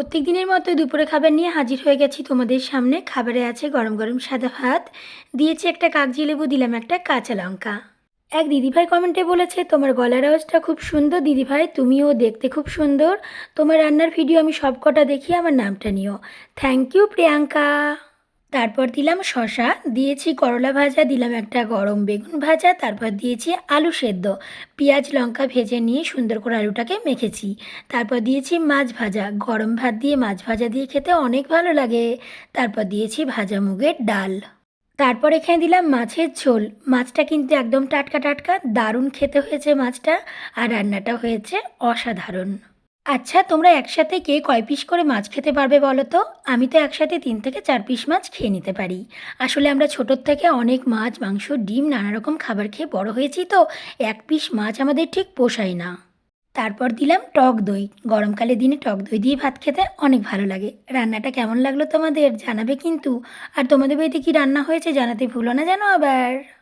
প্রত্যেক দিনের মতো দুপুরে খাবার নিয়ে হাজির হয়ে গেছি তোমাদের সামনে। খাবারে আছে গরম গরম সাদা ভাত, দিয়েছি একটা কাগজি লেবু, দিলাম একটা কাঁচা লঙ্কা। এক দিদিভাই কমেন্টে বলেছে, তোমার গলার আওয়াজটা খুব সুন্দর দিদিভাই, তুমিও দেখতে খুব সুন্দর। তোমার রান্নার ভিডিও আমি সব কটা দেখি, আমার নামটা নিও। Thank you Priyanka. তারপর দিলাম শসা, দিয়েছি করলা ভাজা, দিলাম একটা গরম বেগুন ভাজা, তারপর দিয়েছি আলু সেদ্ধ। পেঁয়াজ লঙ্কা ভেজে নিয়ে সুন্দর করে আলুটাকে মেখেছি। তারপর দিয়েছি মাছ ভাজা, গরম ভাত দিয়ে মাছ ভাজা দিয়ে খেতে অনেক ভালো লাগে। তারপর দিয়েছি ভাজা মুগের ডাল। তারপর এখানে দিলাম মাছের ঝোল। মাছটা কিন্তু একদম টাটকা টাটকা, দারুণ খেতে হয়েছে মাছটা। আর রান্নাটা হয়েছে অসাধারণ। আচ্ছা, তোমরা একসাথে কে কয় পিস করে মাছ খেতে পারবে বলো তো? আমি তো একসাথে 3 থেকে 4 পিস মাছ খেয়ে নিতে পারি। আসলে আমরা ছোটোর থেকে অনেক মাছ মাংস ডিম নানা রকম খাবার খেয়ে বড় হয়েছি, তো 1 পিস মাছ আমাদের ঠিক পোষায় না। তারপর দিলাম টক দই। গরমকালের দিনে টক দই দিয়ে ভাত খেতে অনেক ভালো লাগে। রান্নাটা কেমন লাগলো তোমাদের জানাবে কিন্তু। আর তোমাদের বাড়িতে কী রান্না হয়েছে জানাতে ভুলো না যেন আবার।